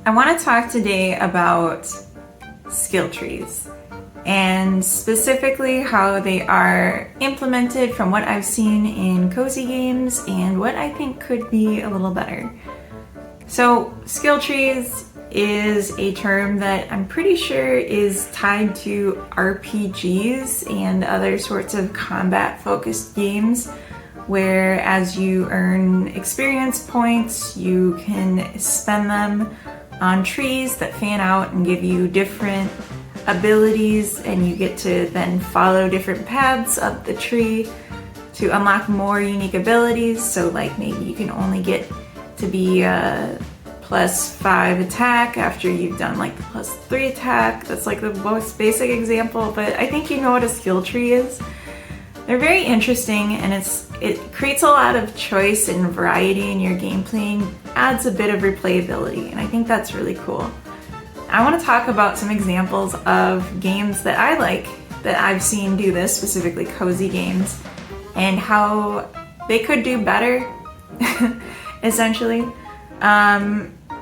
I want to talk today about skill trees and specifically how they are implemented from what I've seen in cozy games and what I think could be a little better. So, skill trees is a term that I'm pretty sure is tied to RPGs and other sorts of combat-focused games, where as you earn experience points, you can spend them on trees that fan out and give you different abilities, and you get to then follow different paths up the tree to unlock more unique abilities. So like maybe you can only get to be a +5 attack after you've done like the +3 attack. That's like the most basic example, but I think you know what a skill tree is. They're very interesting, and it creates a lot of choice and variety in your gameplay and adds a bit of replayability, and I think that's really cool. I want to talk about some examples of games that I like that I've seen do this, specifically cozy games, and how they could do better, essentially.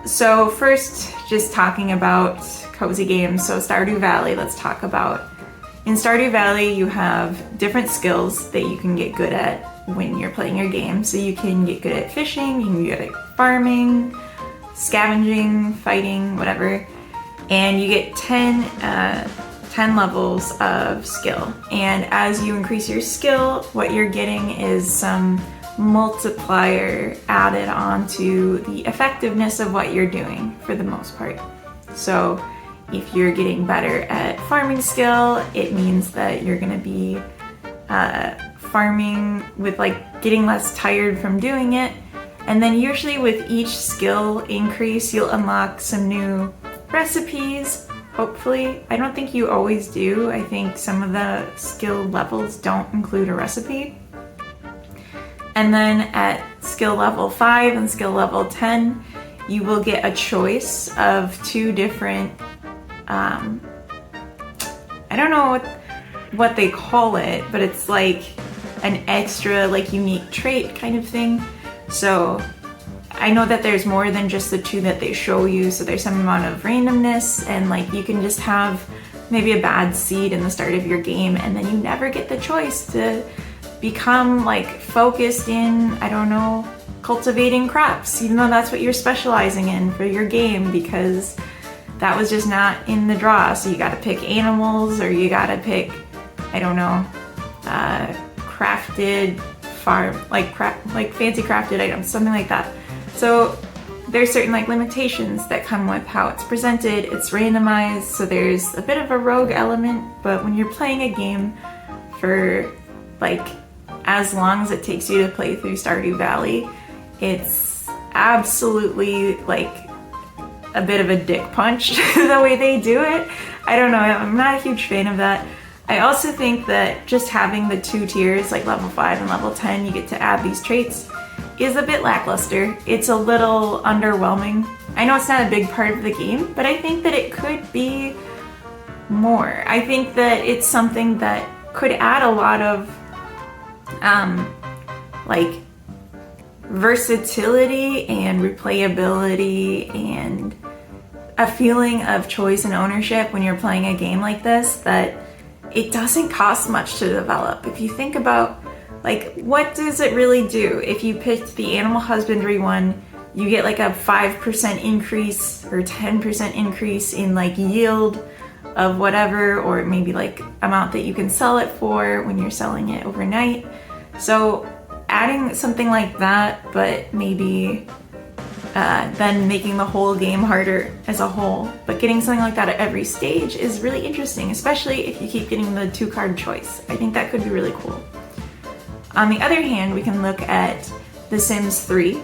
So first, just talking about cozy games, so Stardew Valley, let's talk about. In Stardew Valley, you have different skills that you can get good at when you're playing your game. So you can get good at fishing, you can get good at farming, scavenging, fighting, whatever. And you get 10 levels of skill. And as you increase your skill, what you're getting is some multiplier added onto the effectiveness of what you're doing for the most part. So if you're getting better at farming skill, it means that you're gonna be farming with like getting less tired from doing it. And then usually with each skill increase, you'll unlock some new recipes, hopefully. I don't think you always do. I think some of the skill levels don't include a recipe. And then at skill level 5 and skill level 10, you will get a choice of 2 different I don't know what they call it, but it's like an extra like unique trait kind of thing. So I know that there's more than just the 2 that they show you, so there's some amount of randomness, and like you can just have maybe a bad seed in the start of your game and then you never get the choice to become like focused in, I don't know, cultivating crops, even though that's what you're specializing in for your game, because that was just not in the draw. So you gotta pick animals, or you gotta pick, I don't know, crafted farm, like fancy crafted items, something like that. So there's certain like limitations that come with how it's presented. It's randomized, so there's a bit of a rogue element, but when you're playing a game for like as long as it takes you to play through Stardew Valley, it's absolutely like a bit of a dick punch the way they do it. I don't know, I'm not a huge fan of that. I also think that just having the 2 tiers, like level 5 and level 10, you get to add these traits, is a bit lackluster. It's a little underwhelming. I know it's not a big part of the game, but I think that it could be more. I think that it's something that could add a lot of like versatility and replayability and a feeling of choice and ownership when you're playing a game like this, that it doesn't cost much to develop. If you think about like what does it really do? If you picked the animal husbandry one, you get like a 5% increase or 10% increase in like yield of whatever, or maybe like amount that you can sell it for when you're selling it overnight. So adding something like that, but maybe then making the whole game harder as a whole, but getting something like that at every stage is really interesting, especially if you keep getting the 2-card choice. I think that could be really cool. On the other hand, we can look at The Sims 3.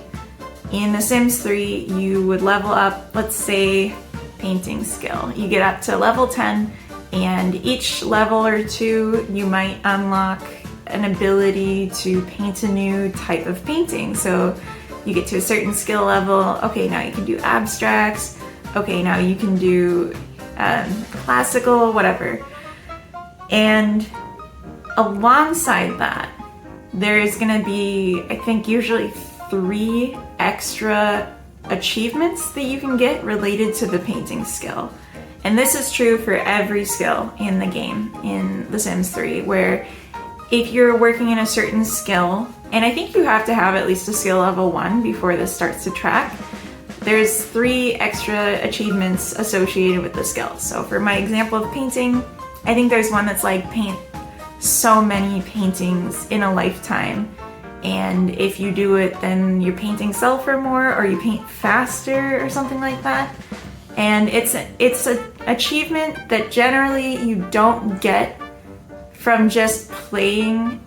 In The Sims 3, you would level up, let's say, painting skill. You get up to level 10, and each level or 2, you might unlock an ability to paint a new type of painting. So you get to a certain skill level, okay, now you can do abstracts, okay, now you can do classical, whatever. And alongside that, there's gonna be, I think, usually 3 extra achievements that you can get related to the painting skill. And this is true for every skill in the game, in The Sims 3, where if you're working in a certain skill, and I think you have to have at least a skill level 1 before this starts to track, there's 3 extra achievements associated with the skill. So for my example of painting, I think there's one that's like paint so many paintings in a lifetime. And if you do it, then your paintings sell for more, or you paint faster or something like that. And it's an achievement that generally you don't get from just playing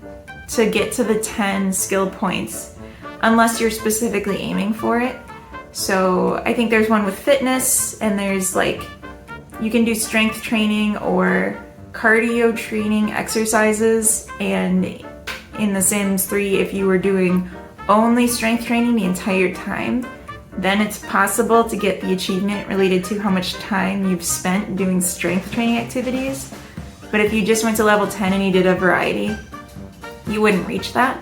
to get to the 10 skill points unless you're specifically aiming for it. So I think there's one with fitness, and there's like, you can do strength training or cardio training exercises. And in The Sims 3, if you were doing only strength training the entire time, then it's possible to get the achievement related to how much time you've spent doing strength training activities. But if you just went to level 10 and you did a variety, you wouldn't reach that.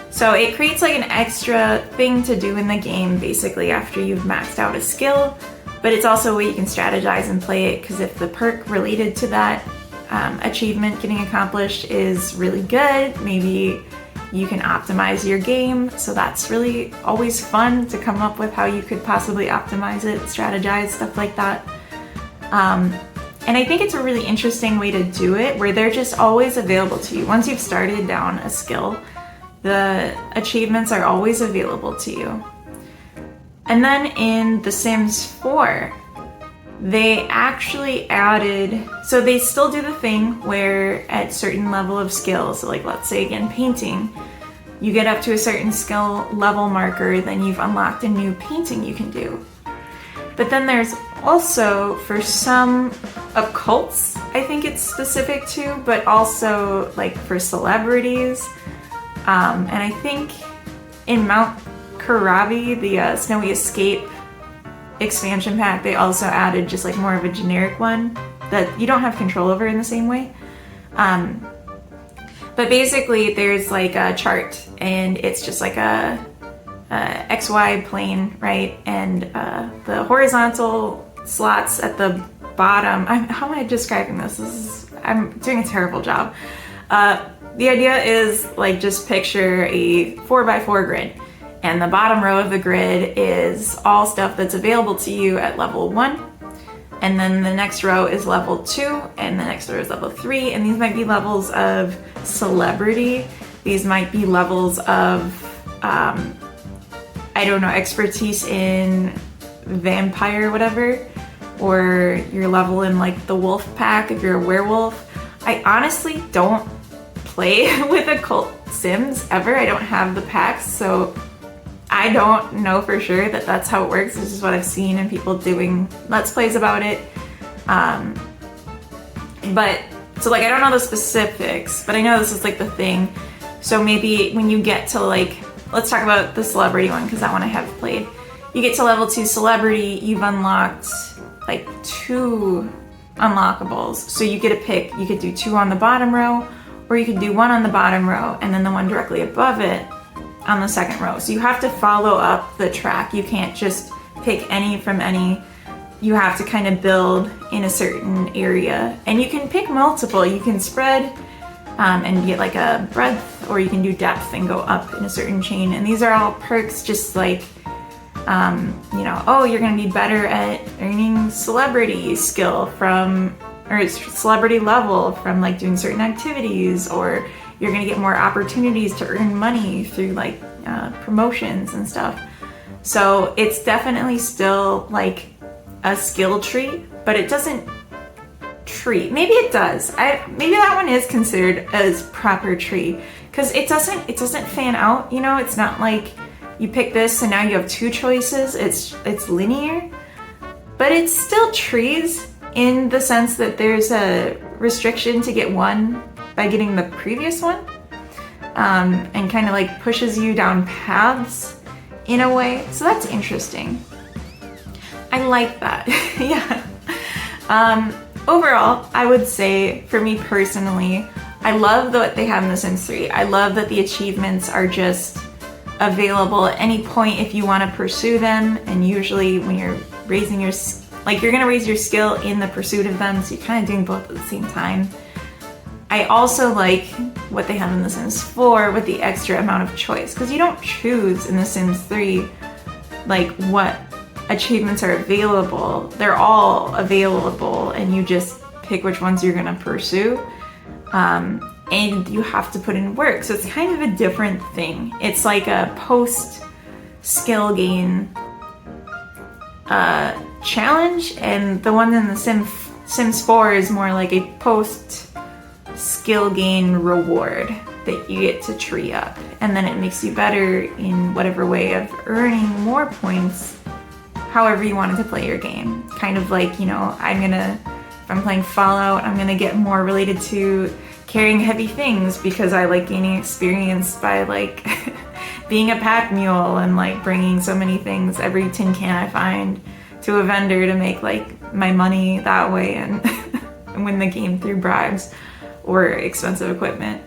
So it creates like an extra thing to do in the game basically after you've maxed out a skill, but it's also a way you can strategize and play it, because if the perk related to that achievement getting accomplished is really good, maybe you can optimize your game. So that's really always fun to come up with how you could possibly optimize it, strategize, stuff like that. And I think it's a really interesting way to do it, where they're just always available to you. Once you've started down a skill, the achievements are always available to you. And then in The Sims 4, they actually added, so they still do the thing where at certain level of skill, so like let's say again painting, you get up to a certain skill level marker, then you've unlocked a new painting you can do. But then there's also, for some occults, I think it's specific to, but also like for celebrities. And I think in Mount Karabi, the Snowy Escape expansion pack, they also added just like more of a generic one that you don't have control over in the same way. But basically there's like a chart, and it's just like a XY plane, right? And the horizontal slots at the bottom, how am I describing this? I'm doing a terrible job. The idea is like, just picture a 4x4 grid, and the bottom row of the grid is all stuff that's available to you at level 1, and then the next row is level 2, and the next row is level 3, and these might be levels of celebrity. These might be levels of I don't know, expertise in vampire, whatever, or your level in like the wolf pack if you're a werewolf. I honestly don't play with occult Sims ever. I don't have the packs, so I don't know for sure that that's how it works. This is what I've seen and people doing Let's Plays about it. But, so like I don't know the specifics, but I know this is like the thing. So maybe when you get to like, let's talk about the celebrity one, because that one I have played. You get to level 2 celebrity, you've unlocked like 2 unlockables. So you get to pick, you could do 2 on the bottom row, or you could do 1 on the bottom row and then the one directly above it on the second row. So you have to follow up the track. You can't just pick any from any. You have to kind of build in a certain area, and you can pick multiple. You can spread and get like a breadth, or you can do depth and go up in a certain chain. And these are all perks, just like, you know, oh, you're gonna be better at earning celebrity skill from, or celebrity level from like doing certain activities, or you're gonna get more opportunities to earn money through like promotions and stuff. So it's definitely still like a skill tree, but it doesn't tree. Maybe it does. Maybe that one is considered as proper tree, because it doesn't fan out. You know, it's not like you pick this and now you have 2 choices. It's linear, but it's still trees in the sense that there's a restriction to get one by getting the previous one, and kind of like pushes you down paths in a way. So that's interesting. I like that. Yeah. Overall, I would say for me personally, I love what they have in The Sims 3. I love that the achievements are just available at any point if you want to pursue them. And usually when you're raising your, like, you're going to raise your skill in the pursuit of them, so you're kind of doing both at the same time. I also like what they have in The Sims 4 with the extra amount of choice, because you don't choose in The Sims 3 like what achievements are available. They're all available and you just pick which ones you're gonna pursue. And you have to put in work, so it's kind of a different thing. It's like a post skill gain challenge, and the one in The Sims 4 is more like a post skill gain reward that you get to tree up, and then it makes you better in whatever way of earning more points however you wanted to play your game. Kind of like, you know, if I'm playing Fallout, I'm gonna get more related to carrying heavy things because I like gaining experience by like being a pack mule and like bringing so many things, every tin can I find, to a vendor to make like my money that way and win the game through bribes or expensive equipment.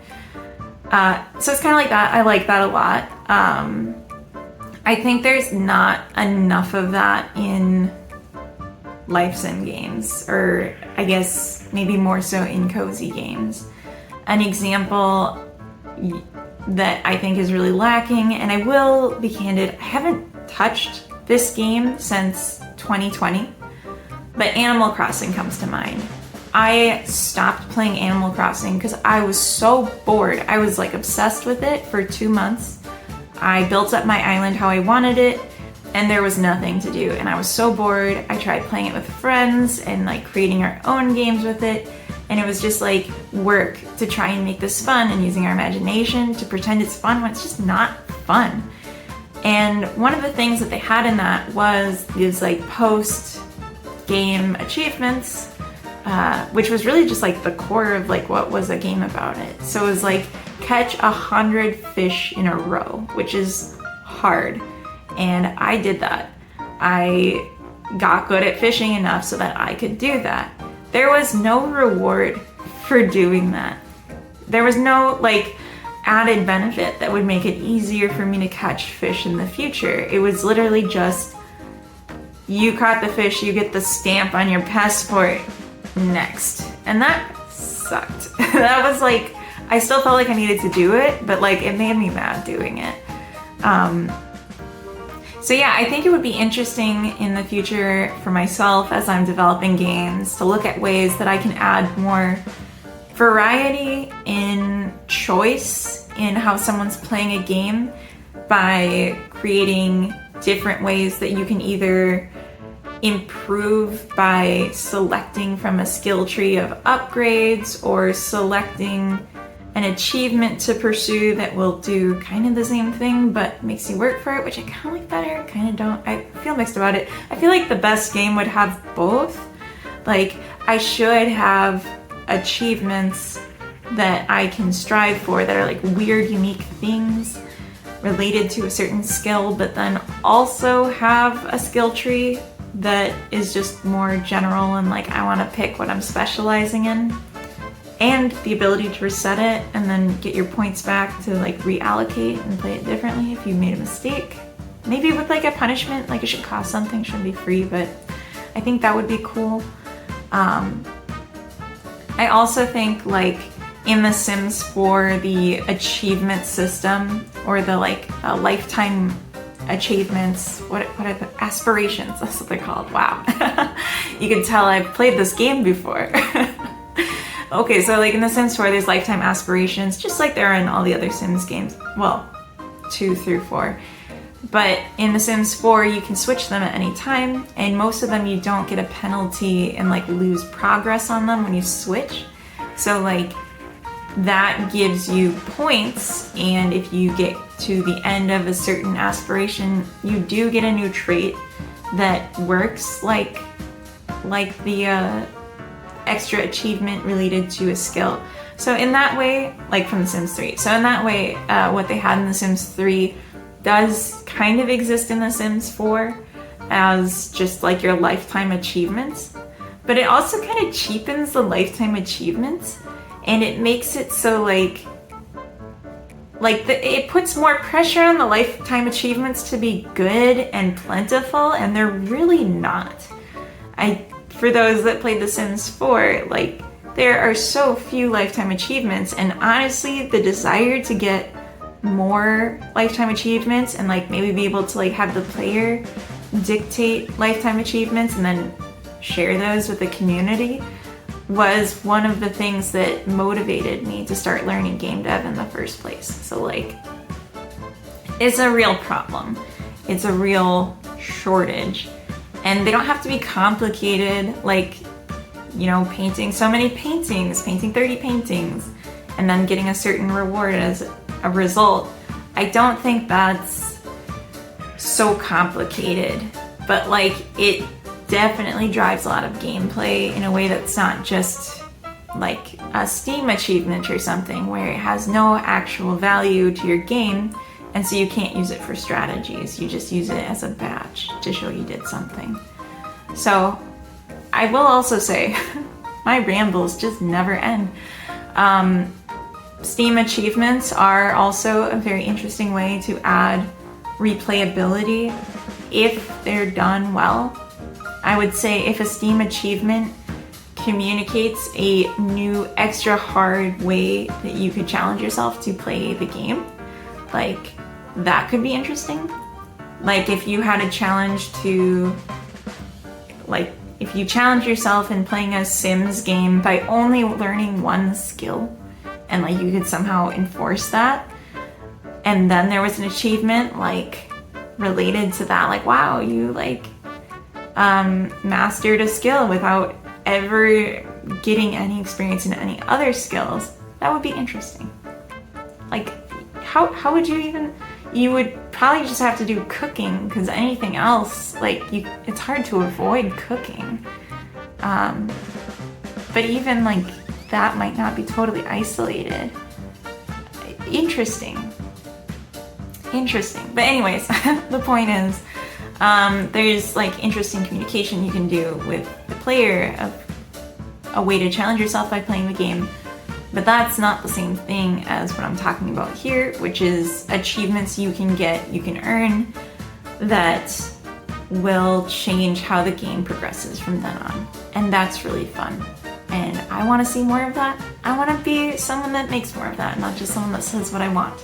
So it's kind of like that. I like that a lot. I think there's not enough of that in life sim games, or I guess maybe more so in cozy games. An example that I think is really lacking, and I will be candid, I haven't touched this game since 2020, but Animal Crossing comes to mind. I stopped playing Animal Crossing because I was so bored. I was like obsessed with it for 2 months. I built up my island how I wanted it, and there was nothing to do, and I was so bored. I tried playing it with friends and like creating our own games with it, and it was just like work to try and make this fun and using our imagination to pretend it's fun when it's just not fun. And one of the things that they had in that was these like post-game achievements, which was really just like the core of like what was a game about it. So it was like catch 100 fish in a row, which is hard. And I did that. I got good at fishing enough so that I could do that. There was no reward for doing that. There was no like added benefit that would make it easier for me to catch fish in the future. It was literally just, you caught the fish, you get the stamp on your passport, next. And that sucked. That was like, I still felt like I needed to do it, but like it made me mad doing it. So yeah, I think it would be interesting in the future for myself as I'm developing games to look at ways that I can add more variety in choice in how someone's playing a game by creating different ways that you can either improve by selecting from a skill tree of upgrades or selecting an achievement to pursue that will do kind of the same thing but makes you work for it, which I kind of like better, kind of don't. I feel mixed about it. I feel like the best game would have both. Like, I should have achievements that I can strive for that are like weird, unique things related to a certain skill, but then also have a skill tree that is just more general and like I want to pick what I'm specializing in, and the ability to reset it and then get your points back to like reallocate and play it differently if you made a mistake. Maybe with like a punishment, like it should cost something, shouldn't be free, but I think that would be cool. I also think like in The Sims 4, the achievement system, or the like lifetime achievements, what are the aspirations? That's what they're called. Wow. You can tell I've played this game before. Okay, so like in The Sims 4, there's lifetime aspirations, just like there are in all the other Sims games. Well, 2 through 4. But in The Sims 4, you can switch them at any time, and most of them you don't get a penalty and like lose progress on them when you switch. So like that gives you points, and if you get to the end of a certain aspiration, you do get a new trait that works like the extra achievement related to a skill. So in that way, like from The Sims 3, so in that way, what they had in The Sims 3 does kind of exist in The Sims 4 as just like your lifetime achievements, but it also kind of cheapens the lifetime achievements, and it makes it so like like it puts more pressure on the lifetime achievements to be good and plentiful, and they're really not. For those that played The Sims 4, like there are so few lifetime achievements, and honestly the desire to get more lifetime achievements and like maybe be able to like have the player dictate lifetime achievements and then share those with the community was one of the things that motivated me to start learning game dev in the first place. So like, it's a real problem. It's a real shortage. And they don't have to be complicated, like, you know, painting so many paintings, painting 30 paintings, and then getting a certain reward as a result. I don't think that's so complicated, but like it definitely drives a lot of gameplay in a way that's not just like a Steam achievement or something where it has no actual value to your game, and so you can't use it for strategies. You just use it as a badge to show you did something. So I will also say my rambles just never end. Steam achievements are also a very interesting way to add replayability if they're done well. I would say if a Steam achievement communicates a new extra hard way that you could challenge yourself to play the game, like that could be interesting. Like if you had a challenge to, like if you challenge yourself in playing a Sims game by only learning one skill, and like you could somehow enforce that, and then there was an achievement like related to that, like wow, you like mastered a skill without ever getting any experience in any other skills, that would be interesting. Like how would you even, you would probably just have to do cooking, because anything else, like it's hard to avoid cooking. But even like that might not be totally isolated. Interesting. But anyways, the point is, there's like interesting communication you can do with the player of a way to challenge yourself by playing the game. But that's not the same thing as what I'm talking about here, which is achievements you can get, you can earn, that will change how the game progresses from then on. And that's really fun. And I want to see more of that. I want to be someone that makes more of that, not just someone that says what I want.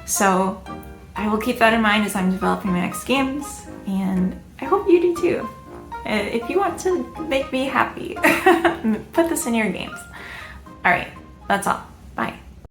So I will keep that in mind as I'm developing my next games, and I hope you do too. If you want to make me happy, put this in your games. All right, that's all.